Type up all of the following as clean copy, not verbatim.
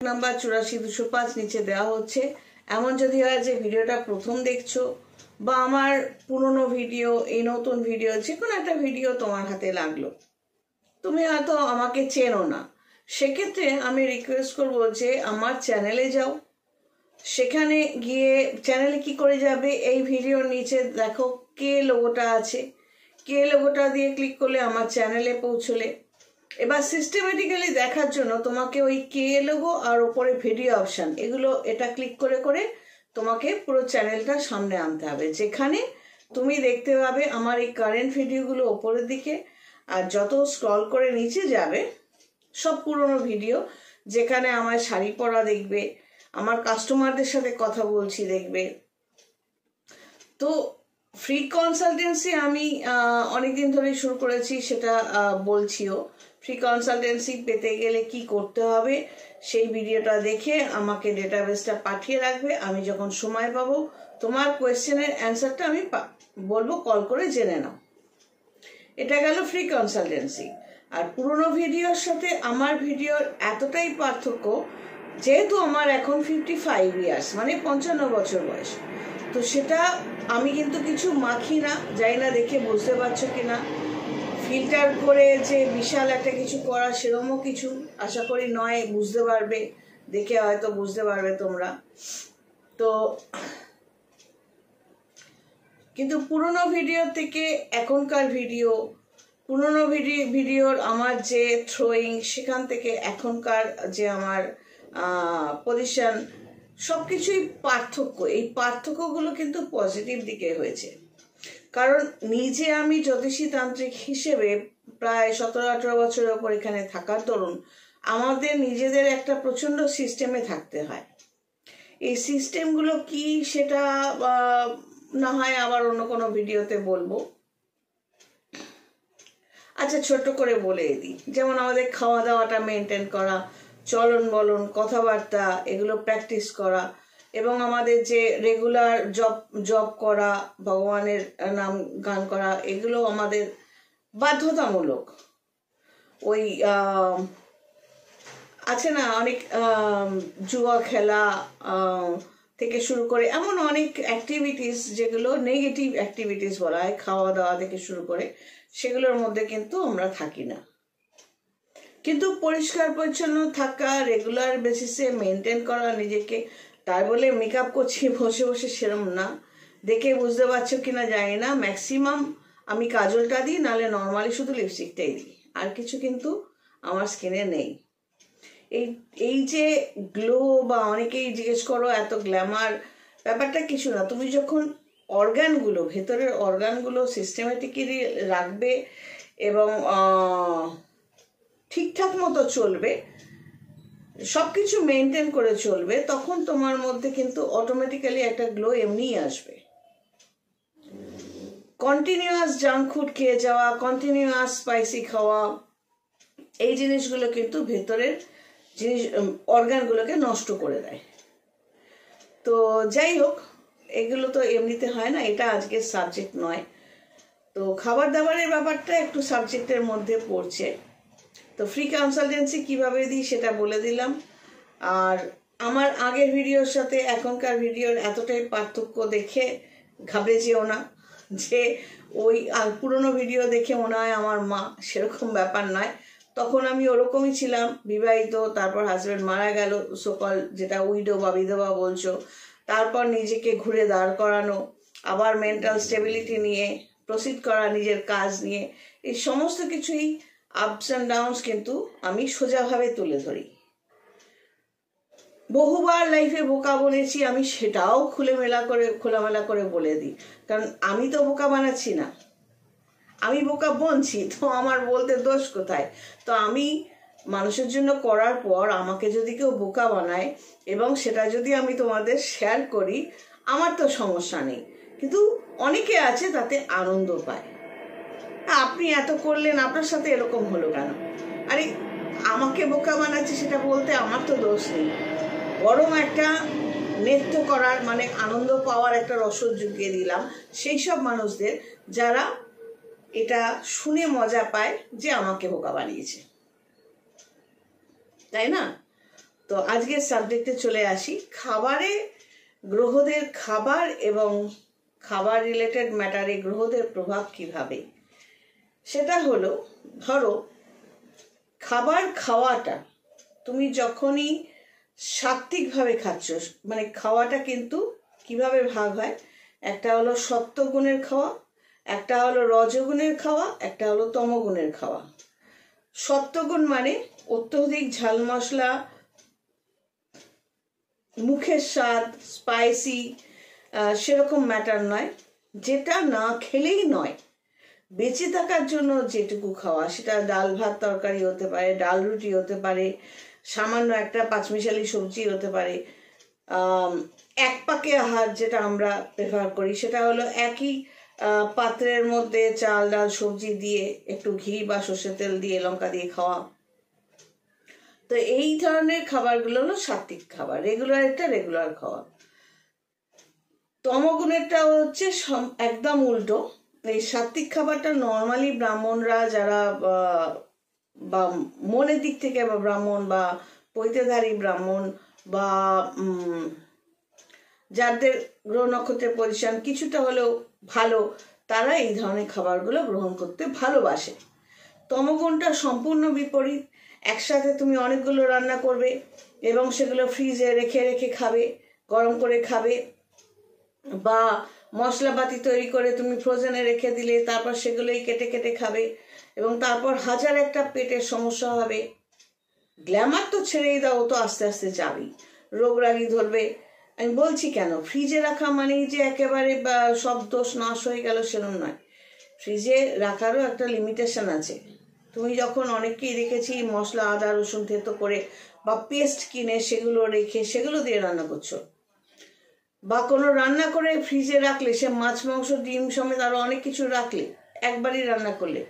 Number 84 205 নিচে দেওয়া হচ্ছে। এমন যদি হয় যে ভিডিওটা প্রথম দেখছো বা আমার পুরনো ভিডিও, এই নতুন ভিডিও, যে কোনো একটা ভিডিও তোমার হাতে লাগলো, তুমি হয়তো আমাকে চেনো না, সেক্ষেত্রে আমি রিকোয়েস্ট করবো যে আমার চ্যানেলে যাও। সেখানে গিয়ে চ্যানেলে কি করে যাবে, এই ভিডিওর নিচে দেখো কে লোগোটা আছে, কে লোগোটা দিয়ে ক্লিক করলে আমার চ্যানেলে পৌঁছলে। এবার সিস্টেমেটিক্যালি দেখার জন্য তোমাকে ওই কে লোগো আর ওপরে ভিডিও অপশান, এগুলো এটা ক্লিক করে করে তোমাকে পুরো চ্যানেলটা সামনে আনতে হবে, যেখানে তুমি দেখতে পাবে আমার এই কারেন্ট ভিডিওগুলো ওপরের দিকে, আর যত স্ক্রল করে নিচে যাবে সব পুরনো ভিডিও, যেখানে আমার শাড়ি পরা দেখবে, আমার কাস্টমারদের সাথে কথা বলছি দেখবে। তো ফ্রি কনসালটেন্সি আমি অনেকদিন ধরে শুরু করেছি, সেটা বলছিও। ফ্রি কনসালটেন্সি পেতে গেলে কি করতে হবে সেই ভিডিওটা দেখে আমাকে ডেটাবেসটা পাঠিয়ে রাখবে। আমি যখন সময় পাবো তোমার কোয়েশ্চেনের অ্যান্সারটা আমি বলবো, কল করে জেনে নাও। এটা গেল ফ্রি কনসালটেন্সি। আর পুরোনো ভিডিওর সাথে আমার ভিডিওর এতটাই পার্থক্য, যেহেতু আমার এখন 55 ইয়ার্স, মানে 55 বছর বয়স, তো সেটা আমি কিন্তু কিছু মাখি না, যাই না দেখে বুঝতে পারছো কিনা। ফিল্টার করে যে বিশাল একটা কিছু করা সেরকমও কিছু আশা করি নয়, বুঝতে পারবে, দেখে হয়তো বুঝতে পারবে তোমরা। তো কিন্তু পুরনো ভিডিও থেকে এখনকার ভিডিও, পুরনো ভিডিওর আমার যে থ্রোয়িং, সেখান থেকে এখনকার যে আমার পজিশন, সব কিছুই পার্থক্য। এই পার্থক্যগুলো কিন্তু পজিটিভ দিকে হয়েছে, কারণ নিজে আমি জ্যোতিষী তান্ত্রিক হিসেবে প্রায় 17-18 বছরের ওপর এখানে থাকার দরুন আমাদের নিজেদের একটা প্রচন্ড সিস্টেমে থাকতে হয়। এই সিস্টেমগুলো কি সেটা না হয় আবার অন্য কোনো ভিডিওতে বলবো। আচ্ছা, ছোট্ট করে বলে দিই, যেমন আমাদের খাওয়া দাওয়াটা মেনটেন করা, চলন বলন, কথাবার্তা, এগুলো প্র্যাকটিস করা, এবং আমাদের যে রেগুলার জব করা, ভগবানের নাম গান করা, এগুলো আমাদের বাধ্যতামূলক। ওই আছে না অনেক জুয়া খেলা থেকে শুরু করে এমন অনেক অ্যাক্টিভিটিস, যেগুলো নেগেটিভ অ্যাক্টিভিটিস বলা হয়, খাওয়া দাওয়া থেকে শুরু করে, সেগুলোর মধ্যে কিন্তু আমরা থাকি না। কিন্তু পরিষ্কার পরিচ্ছন্ন থাকা, রেগুলার বেসিসে মেনটেন করা নিজেকে, তাই বলে মেকআপ করছি বসে বসে সেরম না। দেখে বুঝতে পারছো কিনা জানি না, ম্যাক্সিমাম আমি কাজলটা দিই, নাহলে নর্মালি শুধু লিপস্টিকটাই দিই, আর কিছু কিন্তু আমার স্কিনে নেই। এই যে গ্লো, বা অনেকেই জিজ্ঞেস করো এত গ্ল্যামার, ব্যাপারটা কিছু না। তুমি যখন অর্গানগুলো, ভেতরের অর্গানগুলো সিস্টেমেটিক্যালি রাখবে এবং ঠিকঠাক মতো চলবে, সবকিছু মেনটেন করে চলবে, তখন তোমার মধ্যে কিন্তু অটোমেটিক্যালি একটা গ্লো এমনিই আসবে। কন্টিনিউয়াস জাঙ্ক ফুড খেয়ে যাওয়া, কন্টিনিউয়াস স্পাইসি খাওয়া, এই জিনিসগুলো কিন্তু ভেতরের জিনিস, অর্গানগুলোকে নষ্ট করে দেয়। তো যাই হোক, এগুলো তো এমনিতে হয় না, এটা আজকের সাবজেক্ট নয়। তো খাবার দাবারের ব্যাপারটা একটু সাবজেক্টের মধ্যে পড়ছে। তো ফ্রি কনসালটেন্সি কিভাবে দিই সেটা বলে দিলাম। আর আমার আগের ভিডিওর সাথে এখনকার ভিডিওর এতটাই পার্থক্য দেখে ঘাবড়ে যেও না যে ওই পুরনো ভিডিও দেখে মনে হয় আমার মা, সেরকম ব্যাপার নয়। তখন আমি ওরকমই ছিলাম, বিবাহিত, তারপর হাজব্যান্ড মারা গেল, সকল যেটা উইডো বা বিধবা বলছো, তারপর নিজেকে ঘুরে দাঁড় করানো, আবার মেন্টাল স্টেবিলিটি নিয়ে প্রসিড করা, নিজের কাজ নিয়ে, এই সমস্ত কিছুই আপস অ্যান্ড ডাউনস কিন্তু আমি সোজাভাবে তুলে ধরি। বহুবার লাইফে বোকা বলেছি আমি, সেটাও খোলামেলা করে বলে দিই, কারণ আমি তো বোকা বানাচ্ছি না, আমি বোকা বনছি, তো আমার বলতে দোষ কোথায়? তো আমি মানুষের জন্য করার পর আমাকে যদি কেউ বোকা বানায় এবং সেটা যদি আমি তোমাদের শেয়ার করি, আমার তো সমস্যা নেই, কিন্তু অনেকে আছে তাতে আনন্দ পায়। আপনি এত করলেন, আপনার সাথে এরকম হলো কেন? আরে আমাকে বোকা বানাচ্ছে সেটা বলতে আমার তো দোষ নেই, বরং একটা নৃত্য করার, মানে আনন্দ পাওয়ার একটা রসদ জুগিয়ে দিলাম সেই সব মানুষদের, যারা এটা শুনে মজা পায় যে আমাকে বোকা বানিয়েছে, তাই না? তো আজকের সাবজেক্টে চলে আসি, খাবারে গ্রহদের খাবার এবং খাবার রিলেটেড ম্যাটারে গ্রহদের প্রভাব কিভাবে। সেটা হলো, ধরো খাবার খাওয়াটা তুমি যখনই সাত্ত্বিকভাবে খাচ্ছ, মানে খাওয়াটা কিন্তু কিভাবে ভাগ হয়, একটা হলো সত্ত্বগুণের খাওয়া, একটা হলো রজগুণের খাওয়া, একটা হলো তমগুণের খাওয়া। সত্ত্বগুণ মানে অত্যধিক ঝাল মশলা, মুখের স্বাদ, স্পাইসি, সেরকম ম্যাটার নয়, যেটা না খেলেই নয়, বেঁচে থাকার জন্য যেটুকু খাওয়া, সেটা ডাল ভাত তরকারি হতে পারে, ডাল রুটি হতে পারে, সামান্য একটা পাঁচমিশালি সবজি হতে পারে। এক পাকে আহার যেটা আমরা প্রেফার করি, সেটা হলো একই পাত্রের মধ্যে চাল ডাল সবজি দিয়ে একটু ঘি বা সর্ষের তেল দিয়ে লঙ্কা দিয়ে খাওয়া। তো এই ধরনের খাবারগুলো হলো সাত্ত্বিক খাবার, রেগুলার খাওয়া। তমগুণেরটা হচ্ছে একদম উল্টো। এই সাত্ত্বিক খাবারটা নর্মালি ব্রাহ্মণরা যারা বা মনের দিক থেকে বা ব্রাহ্মণ বা পৈতেধারী ব্রাহ্মণ বা যাদের গ্রহ নক্ষত্রের পজিশন কিছুটা হলেও ভালো, তারা এই ধরনের খাবারগুলো গ্রহণ করতে ভালোবাসে। তমগুণটা সম্পূর্ণ বিপরীত। একসাথে তুমি অনেকগুলো রান্না করবে এবং সেগুলো ফ্রিজে রেখে রেখে খাবে, গরম করে খাবে, বা মশলাপাতি তৈরি করে তুমি ফ্রোজেনে রেখে দিলে, তারপর সেগুলোই কেটে কেটে খাবে, এবং তারপর হাজার একটা পেটের সমস্যা হবে। গ্ল্যামার তো ছেড়েই দাও, তো আস্তে আস্তে যাবেই, রোগ রাগি ধরবে। আমি বলছি কেন, ফ্রিজে রাখা মানেই যে একেবারে সব দোষ নাশ হয়ে গেল সেরকম নয়। ফ্রিজে রাখারও একটা লিমিটেশন আছে। তুমি যখন অনেককেই দেখেছি মশলা আদা রসুন থেতো করে বা পেস্ট কিনে সেগুলো রেখে সেগুলো দিয়ে রান্না করছো, বা কোনো রান্না করে ফ্রিজে রাখলে, সে মাছ মাংস ডিম সমেত আরো অনেক কিছু রাখলে, একবারই রান্না করলে,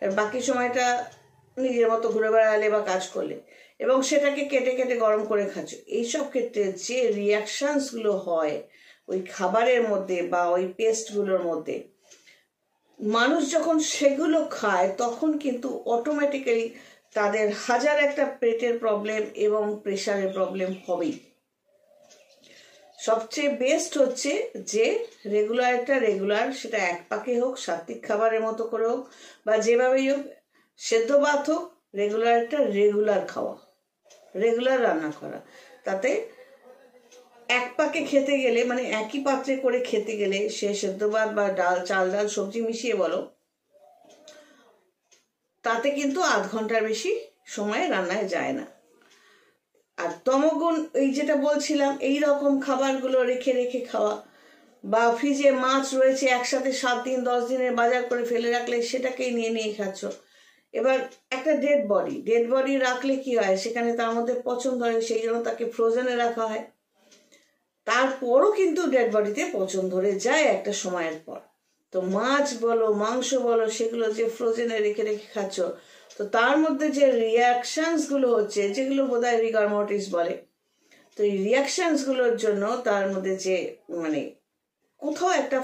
আর বাকি সময়টা নিজের মতো ঘুরে বেড়ালে বা কাজ করলে, এবং সেটাকে কেটে কেটে গরম করে খাচ্ছ। এইসব ক্ষেত্রে যে রিয়াকশনসগুলো হয় ওই খাবারের মধ্যে বা ওই পেস্টগুলোর মধ্যে, মানুষ যখন সেগুলো খায় তখন কিন্তু অটোমেটিক্যালি তাদের হাজার একটা পেটের প্রবলেম এবং প্রেশারের প্রবলেম হবেই। সবচেয়ে বেস্ট হচ্ছে যে রেগুলার, সেটা এক পাকে হোক, সাত্ত্বিক খাবারের মতো করে হোক, বা যেভাবেই হোক, সেদ্ধ ভাত হোক, রেগুলার খাওয়া, রেগুলার রান্না করা। তাতে এক পাকে খেতে গেলে, মানে একই পাত্রে করে খেতে গেলে, সে সেদ্ধ ভাত বা চাল ডাল সবজি মিশিয়ে বলো, তাতে কিন্তু আধ ঘন্টার বেশি সময় রান্নায় যায় না। আর তমগুণ, এই যেটা বলছিলাম, এই রকম খাবারগুলো রেখে রেখে খাওয়া, বা ফ্রিজে মাছ রয়েছে একসাথে 7 দিন 10 দিনের বাজার করে ফেলে রাখলে সেটাকেই নিয়ে নিয়ে খাচ্ছ। এবার একটা ডেড বডি রাখলে কি হয়, সেখানে তার মধ্যে পচন ধরে, সেই জন্য তাকে ফ্রোজেনে রাখা হয়। তারপরও কিন্তু ডেড বডিতে পচন ধরে যায় একটা সময়ের পর। তো মাছ বলো মাংস বলো, সেগুলো যে ফ্রোজেনে রেখে রেখে খাচ্ছ, তো তার মধ্যে যে রিয়াকশনস গুলো হচ্ছে, যেগুলো বোধহয় রিগার মর্টিস বলে, তো এই রিয়াকশনস গুলোর জন্য তার মধ্যে যে মানে কোথাও একটা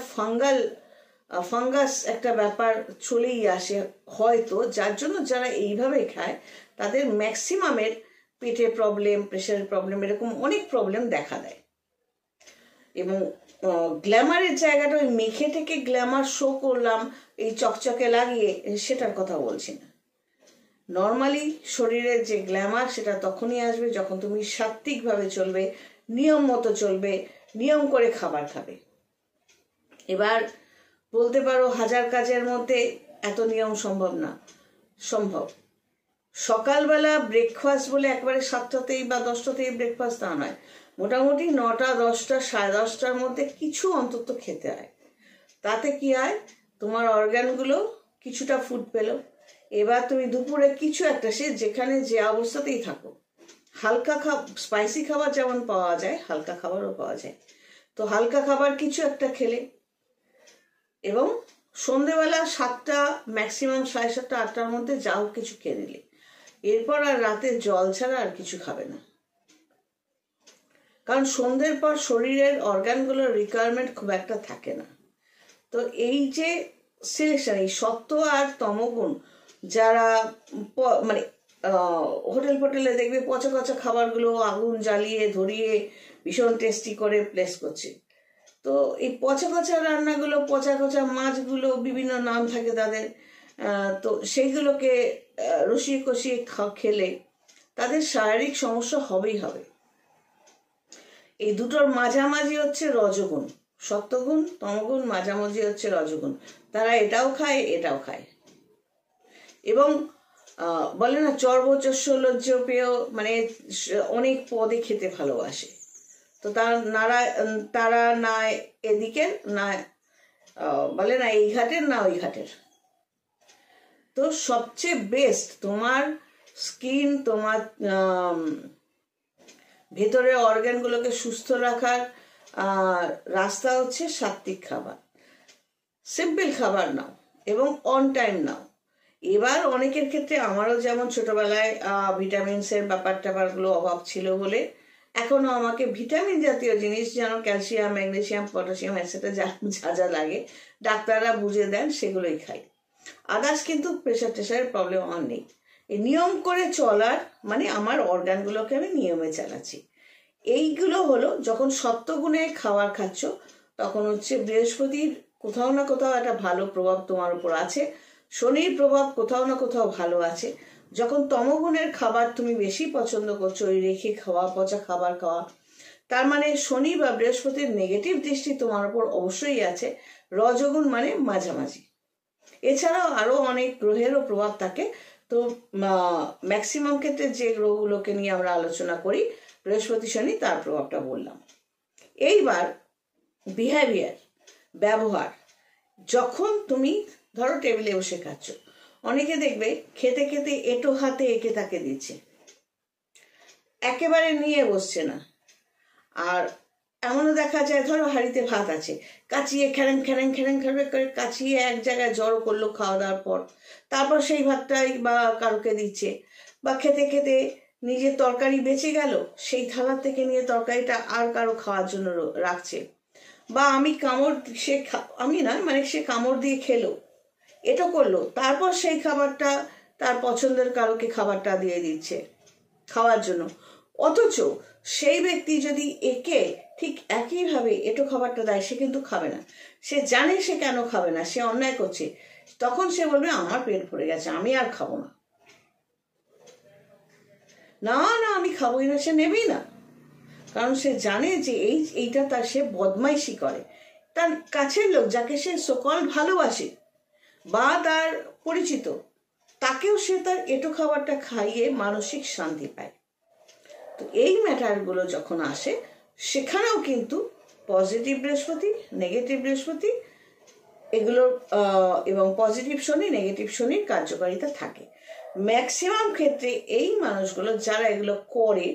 ফাঙ্গাস একটা ব্যাপার চলেই আসে হয়তো, যার জন্য যারা এইভাবে খায় তাদের ম্যাক্সিমামের পেটের প্রবলেম, প্রেশারের প্রবলেম, এরকম অনেক প্রবলেম দেখা দেয়। এবং গ্ল্যামারের জায়গাটা ওই মেখে থেকে গ্ল্যামার শো করলাম এই চকচকে লাগিয়ে, সেটার কথা বলছি না। নর্মালি শরীরের যে গ্ল্যামার, সেটা তখনই আসবে যখন তুমি সাত্ত্বিকভাবে চলবে, নিয়ম মতো চলবে, নিয়ম করে খাবার খাবে। এবার বলতে পারো 1000 কাজের মধ্যে এত নিয়ম সম্ভব না। সম্ভব। সকালবেলা ব্রেকফাস্ট বলে একবারে 7টাতেই বা 10টাতেই ব্রেকফাস্ট তা নয়, মোটামুটি 9টা 10টা 10:30টার মধ্যে কিছু অন্তত খেতে হয়। তাতে কি হয়, তোমার অর্গানগুলো কিছুটা ফুড পেল। এবার তুমি দুপুরে কিছু একটা, সে যেখানে যে অবস্থাতেই থাকো, হালকা স্পাইসি খাবার যেমন পাওয়া যায়, হালকা খাবারও পাওয়া যায়। তো হালকা খাবার কিছু একটা খেলে, এবং সন্ধেবেলা 7টা ম্যাক্সিমাম 7:30 8টার মধ্যে যাও কিছু খেয়ে নিলে, এরপর আর রাতে জল ছাড়া আর কিছু খাবে না। কারণ সন্ধ্যের পর শরীরের অর্গানগুলোর রিকোয়ারমেন্ট খুব একটা থাকে না। তো এই যে সিলেকশন, এই সত্ত্ব আর তমগুণ যারা মানে হোটেল ফোটেলে দেখবে পচা পচা খাবারগুলো আগুন জ্বালিয়ে ধরিয়ে ভীষণ টেস্টি করে প্লেস করছে। তো এই পচা পচা রান্নাগুলো, পচা পচা মাছগুলো, বিভিন্ন নাম থাকে তাদের, তো সেইগুলোকে রসিয়ে কষিয়ে খেলে তাদের শারীরিক সমস্যা হবেই হবে। এই দুটোর মাঝামাঝি হচ্ছে রজগুণ, সত্যগুণ তমগুণ, মাঝামাঝি হচ্ছে রজগুণ। তারা এটাও খায় এটাও খায়, এবং বলে না চর্বচস্য লজ্জ পেয়, মানে অনেক পদে খেতে ভালোবাসে। তো তারা না এদিকের না বলে না এই ঘাটের না ওই ঘাটের। তো সবচেয়ে বেস্ট তোমার স্কিন, তোমার ভেতরের অর্গানগুলোকে সুস্থ রাখার রাস্তা হচ্ছে সাত্বিক খাবার, সিম্পল খাবার নাও এবং অন টাইম নাও। এবার অনেকের ক্ষেত্রে, আমারও যেমন ছোটবেলায় ভিটামিনসের ব্যাপারগুলো অভাব ছিল বলে এখনো আমাকে ভিটামিন জাতীয় জিনিস, যেন ক্যালসিয়াম, ম্যাগনেসিয়াম, পটাশিয়াম এটসেট্রা যা যা লাগে ডাক্তাররা বুঝে দেন সেগুলোই খাই। আদার্স কিন্তু প্রেশার টেশারের প্রবলেম আমার নেই। এই নিয়ম করে চলার মানে আমার অর্গানগুলোকে আমি নিয়মে চালাচ্ছি। এইগুলো হলো যখন সপ্তগুণে খাবার খাচ্ছ, তখন হচ্ছে বৃহস্পতির কোথাও না কোথাও একটা ভালো প্রভাব তোমার উপর আছে, শনির প্রভাব কোথাও না কোথাও ভালো আছে। যখন তমগুণের খাবার তুমি বেশি পছন্দ করছো, ওই রেখে খাওয়া, পচা খাবার খাওয়া, তার মানে শনি বা বৃহস্পতির নেগেটিভ দৃষ্টি তোমার উপর অবশ্যই আছে। রজগুণ মানে মাঝামাঝি। এছাড়াও আরো অনেক গ্রহেরও প্রভাব থাকে। তো ম্যাক্সিমাম ক্ষেত্রে যে গ্রহগুলোকে নিয়ে আমরা আলোচনা করি, বৃহস্পতি শনি, তার প্রভাবটা বললাম। এইবার বিহেভিয়ার, ব্যবহার। যখন তুমি ধরো টেবিলে বসে খাচ্ছ, অনেকে দেখবে খেতে খেতে এটো হাতে একে তাকে দিচ্ছে, একেবারে নিয়ে বসছে না। আর এমনও দেখা যায় ধরো হাঁড়িতে ভাত আছে, কাচিয়ে খ্যারেং খ্যারেং খ্যারেং খ্যারেং করে কাচিয়ে এক জায়গায় জড়ো করলো খাওয়া দাওয়ার পর, তারপর সেই ভাতটাই বা কারোকে দিচ্ছে। বা খেতে খেতে নিজের তরকারি বেঁচে গেল, সেই থালার থেকে নিয়ে তরকারিটা আর কারো খাওয়ার জন্য রাখছে। বা সে কামড় দিয়ে খেলো, এটা করলো, তারপর সেই খাবারটা তার পছন্দের কারোকে খাবারটা দিয়ে দিচ্ছে খাওয়ার জন্য। অথচ সেই ব্যক্তি যদি একে ঠিক একইভাবে এটো খাবারটা দেয়, সে কিন্তু খাবে না। সে জানে সে কেন খাবে না, সে অন্যায় করছে। তখন সে বলবে আমার পেট ভরে গেছে, আমি আর খাবো না। না না আমি খাবোই না, সে নেবেই না। কারণ সে জানে যে এইটা তার, সে বদমাইশি করে। তার কাছের লোক যাকে সে সকল ভালোবাসে বা তার পরিচিত, তাকেও সে তার এটো খাবারটা খাইয়ে মানসিক শান্তি পায়। তো এই ম্যাটারগুলো যখন আসে, সেখানেও কিন্তু পজিটিভ বৃহস্পতি, নেগেটিভ বৃহস্পতি, এগুলোর এবং পজিটিভ শনি, নেগেটিভ শনির কার্যকারিতা থাকে। ম্যাক্সিমাম ক্ষেত্রে এই মানুষগুলো যারা এগুলো করে,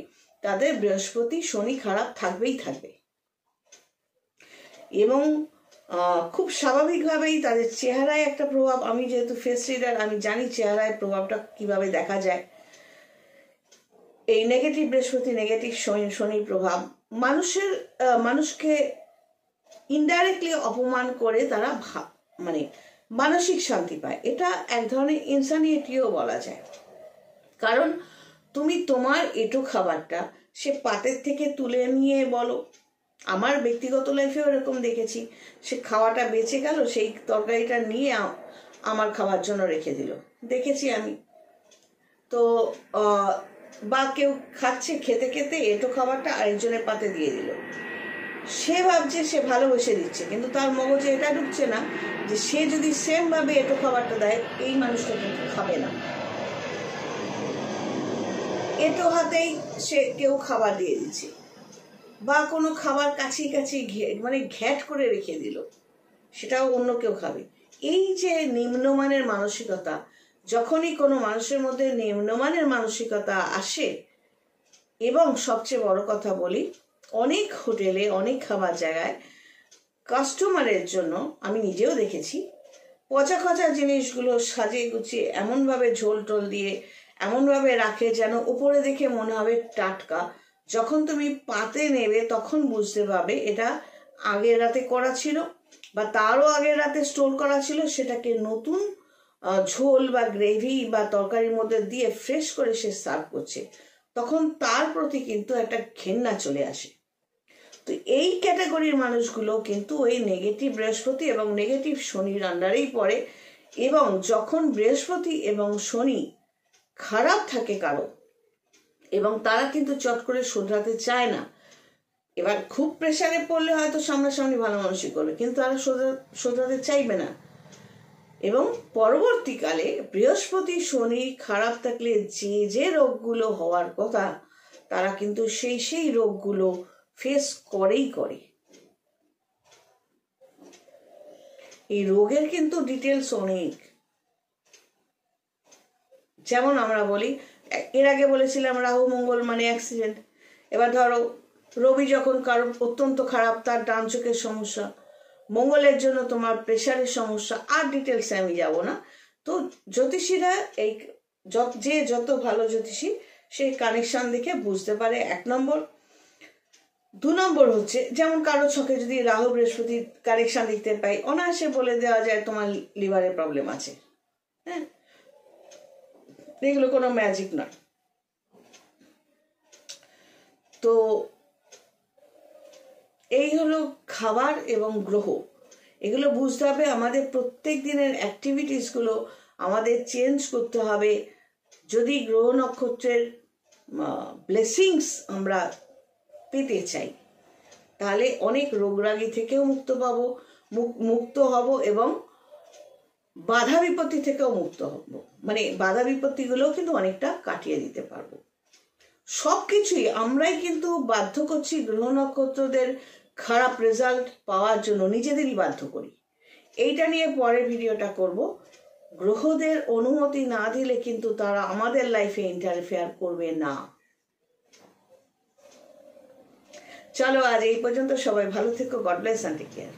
তাদের বৃহস্পতি শনি খারাপ থাকবেই থাকবে। এবং খুব স্বাভাবিকভাবেই তাদের চেহারায় একটা প্রভাব, আমি যেহেতু ফেস রিডার, আমি জানি চেহারায় প্রভাবটা কিভাবে দেখা যায়। এই নেগেটিভ বৃহস্পতি, নেগেটিভ শনির প্রভাব মানুষকে ইনডাইরেক্টলি অপমান করে তারা মানে মানসিক শান্তি পায়। এটা এক ধরনের ইনসানিটিও বলা যায়। কারণ তুমি তোমার এটো খাবারটা সে পাতের থেকে তুলে নিয়ে বলো, আমার ব্যক্তিগত লাইফেও এরকম দেখেছি, সে খাওয়াটা বেঁচে গেল, সেই তরকারিটা নিয়ে আমার খাওয়ার জন্য রেখে দিল, দেখেছি আমি। তো বা কেউ খাচ্ছে, খেতে খেতে এটো খাবারটা আরেকজনের পাতে দিয়ে দিল। সে ভাবছে সে ভালোবেসে দিচ্ছে, কিন্তু তার মগজে এটা ঢুকছে না যে সে যদি সেম ভাবে এটো খাবারটা দেয়, এই মানুষটা কিন্তু খাবে না। এটো হাতেই সে কেউ খাবার দিয়ে দিচ্ছে, বা কোনো খাবার কাছে কাছে মানে ঘ্যাট করে রেখে দিল, সেটাও অন্য কেউ খাবে। এই যে নিম্নমানের মানসিকতা, যখনই কোনো মানুষের মধ্যে নিম্নমানের মানসিকতা আসে, এবং সবচেয়ে বড় কথা বলি, অনেক হোটেলে, অনেক খাবার জায়গায় কাস্টমারের জন্য আমি নিজেও দেখেছি, পচা খচা জিনিসগুলো সাজিয়ে গুছিয়ে এমনভাবে ঝোল টোল দিয়ে এমনভাবে রাখে যেন উপরে দেখে মনে হবে টাটকা। যখন তুমি পাতে নেবে তখন বুঝতে পারবে এটা আগের রাতে করা ছিল, বা তারও আগের রাতে স্টোর করা ছিল, সেটাকে নতুন ঝোল বা গ্রেভি বা তরকারির মধ্যে দিয়ে ফ্রেশ করে সে সার্ভ করছে, তখন তার প্রতি কিন্তু একটা ঘেন্না চলে আসে। তো এই ক্যাটাগরির মানুষগুলো কিন্তু ওই নেগেটিভ বৃহস্পতি এবং নেগেটিভ শনির আন্ডারেই পড়ে। এবং যখন বৃহস্পতি এবং শনি খারাপ থাকে কারো, এবং তারা কিন্তু চট করে শোধরাতে চায় না। এবার খুব প্রেসারে পড়লে হয়তো সামনাসামনি ভালো মানুষই করবে, কিন্তু তারা শোধরাতে চাইবে না। এবং পরবর্তীকালে বৃহস্পতি শনি খারাপ থাকলে যে যে রোগগুলো হওয়ার কথা, তারা কিন্তু সেই রোগগুলো ফেস করেই করে। এই রোগের কিন্তু ডিটেলস অনেক। যেমন আমরা বলি, এর আগে বলেছিলাম রাহু মঙ্গল মানে অ্যাক্সিডেন্ট। এবার ধরো রবি যখন কারো অত্যন্ত খারাপ, তার ডান চোখের সমস্যা, মঙ্গলের জন্য তোমার প্রেশারের সমস্যা, আর ডিটেলসে আমি যাব না। তো জ্যোতিষীরা এই যে যত ভালো জ্যোতিষী সেই কানেকশন দেখে বুঝতে পারে, 1 নম্বর। 2 নম্বর হচ্ছে, যেমন কারো ছকে যদি রাহু বৃহস্পতির কানেকশন দেখতে পাই, অনায়াসে বলে দেওয়া যায় তোমার লিভারের প্রবলেম আছে। হ্যাঁ, এগুলো কোনো ম্যাজিক নয়। তো এই হলো খাবার এবং গ্রহ, এগুলো বুঝতে হবে। আমাদের প্রত্যেক দিনের অ্যাক্টিভিটিসগুলো আমাদের চেঞ্জ করতে হবে যদি গ্রহ নক্ষত্রের ব্লেসিংস আমরা পেতে চাই। তাহলে অনেক রোগরাগী থেকেও মুক্ত হব এবং বাধা বিপত্তি থেকেও মুক্ত হব। মানে বাধা বিপত্তিগুলোও কিন্তু অনেকটা কাটিয়ে দিতে পারবো। সবকিছুই আমরাই কিন্তু বাধ্য করছি গ্রহ নক্ষত্রদের খারাপ রেজাল্ট পাওয়ার জন্য, নিজেদেরই বাধ্য করি। এইটা নিয়ে পরের ভিডিওটা করব। গ্রহদের অনুমতি না দিলে কিন্তু তারা আমাদের লাইফে ইন্টারফেয়ার করবে না। চলো আজ এই পর্যন্ত, সবাই ভালো থেকো। God bless and take care.